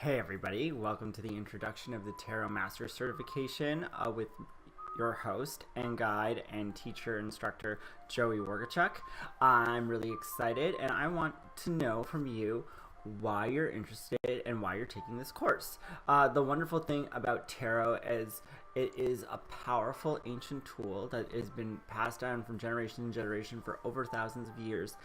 Hey everybody, welcome to the introduction of the Tarot Master Certification with your host and guide and teacher instructor Joey Wargachuk. I'm really excited and I want to know from you why you're interested and why you're taking this course. The wonderful thing about tarot is it is a powerful ancient tool that has been passed down from generation to generation for over thousands of years.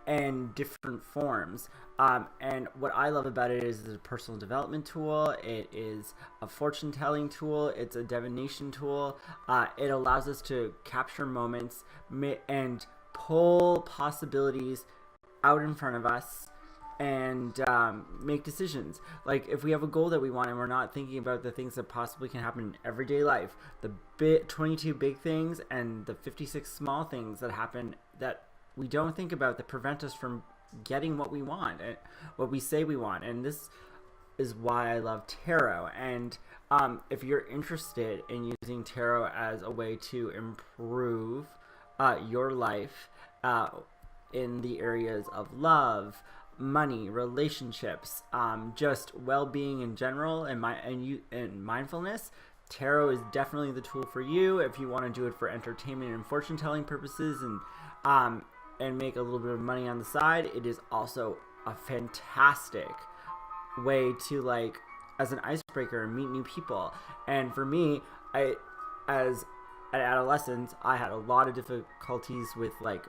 And different forms. And what I love about it is it's a personal development tool. It is a fortune telling tool. It's a divination tool. It allows us to capture moments and pull possibilities out in front of us and make decisions. Like if we have a goal that we want and we're not thinking about the things that possibly can happen in everyday life, the 22 big things and the 56 small things that happen that we don't think about that prevent us from getting what we want and what we say we want. And this is why I love tarot. And if you're interested in using tarot as a way to improve your life in the areas of love, money, relationships, just well-being in general, and mindfulness, tarot is definitely the tool for you. If you want to do it for entertainment and fortune-telling purposes and make a little bit of money on the side, it is also a fantastic way to, like, as an icebreaker, meet new people. And for me, as an adolescent, I had a lot of difficulties with, like,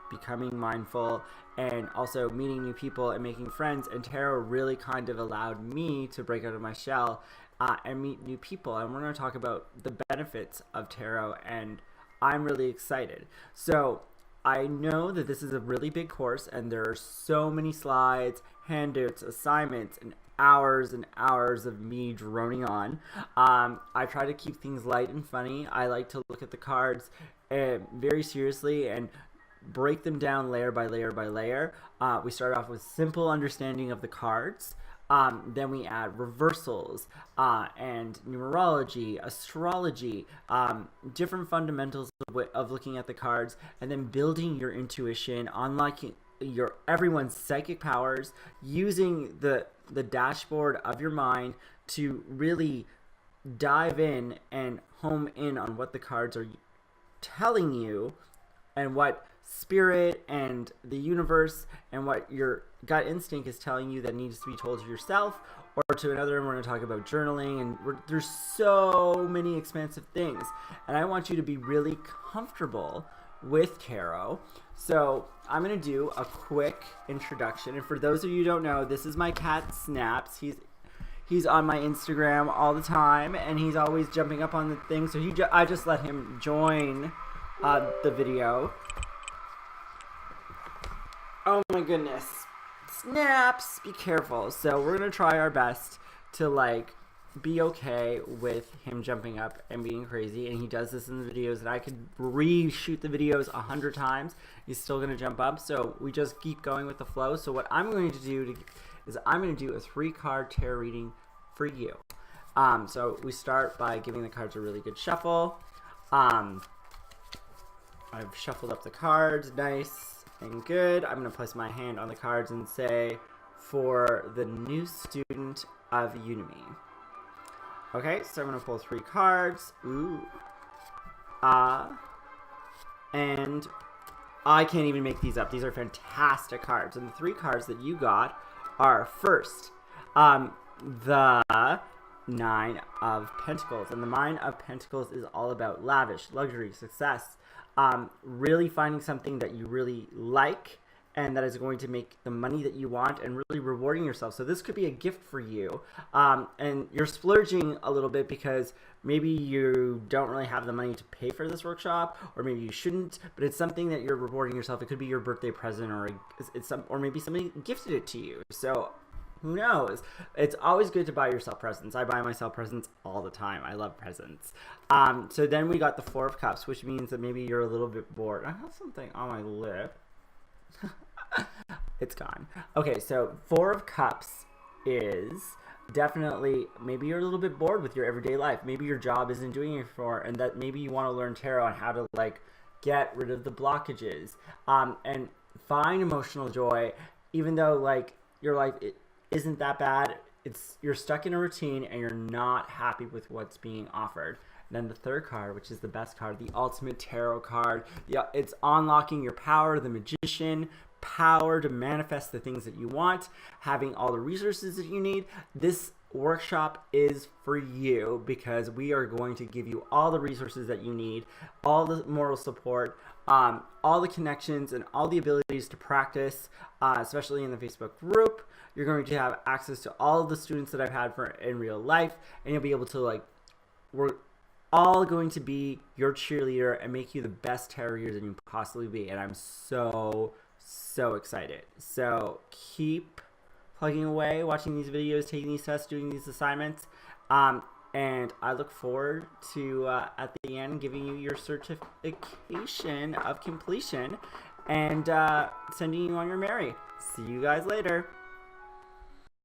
becoming mindful and also meeting new people and making friends, and tarot really kind of allowed me to break out of my shell and meet new people. And we're going to talk about the benefits of tarot, and I'm really excited. So I know that this is a really big course and there are so many slides, handouts, assignments, and hours of me droning on. I try to keep things light and funny. I like to look at the cards very seriously and break them down layer by layer by layer. We start off with simple understanding of the cards. Then we add reversals and numerology, astrology, different fundamentals of looking at the cards, and then building your intuition, unlocking everyone's psychic powers, using the dashboard of your mind to really dive in and home in on what the cards are telling you and what spirit and the universe and what your gut instinct is telling you that needs to be told to yourself or to another. And we're going to talk about journaling, and there's so many expansive things, and I want you to be really comfortable with tarot. So I'm going to do a quick introduction, and for those of you who don't know, this is my cat Snaps. He's on my Instagram all the time, and he's always jumping up on the thing, so I just let him join the video. Oh my goodness. Snaps! Be careful. So we're going to try our best to, like, be okay with him jumping up and being crazy. And he does this in the videos, and I could reshoot the videos 100 times. He's still going to jump up. So we just keep going with the flow. So what I'm going to do is I'm going to do a 3-card tarot reading for you. So we start by giving the cards a really good shuffle. I've shuffled up the cards. Nice and good. I'm going to place my hand on the cards and say, for the new student of Udemy. Okay, so I'm going to pull 3 cards. Ooh. And I can't even make these up. These are fantastic cards. And the 3 cards that you got are, first, the 9 of Pentacles. And the 9 of Pentacles is all about lavish, luxury, success. Really finding something that you really like and that is going to make the money that you want, and really rewarding yourself. So this could be a gift for you, and you're splurging a little bit because maybe you don't really have the money to pay for this workshop, or maybe you shouldn't, but it's something that you're rewarding yourself. It could be your birthday present, or maybe somebody gifted it to you. So who knows? It's always good to buy yourself presents. I buy myself presents all the time. I love presents. So then we got the 4 of Cups, which means that maybe you're a little bit bored. I have something on my lip. It's gone. Okay, so 4 of Cups is definitely, maybe you're a little bit bored with your everyday life. Maybe your job isn't doing it for, and that maybe you want to learn tarot on how to, like, get rid of the blockages and find emotional joy, even though, like, your life isn't that bad. you're stuck in a routine and you're not happy with what's being offered. Then the third card, which is the best card, the ultimate tarot card. Yeah, it's unlocking your power, the magician, power to manifest the things that you want, having all the resources that you need. This workshop is for you because we are going to give you all the resources that you need, all the moral support, all the connections, and all the abilities to practice, especially in the Facebook group. You're going to have access to all of the students that I've had in real life, and you'll be able to we're all going to be your cheerleader and make you the best tarot reader that you can possibly be. And I'm so excited. So keep plugging away, watching these videos, taking these tests, doing these assignments. And I look forward to, at the end, giving you your certification of completion and sending you on your merry. See you guys later.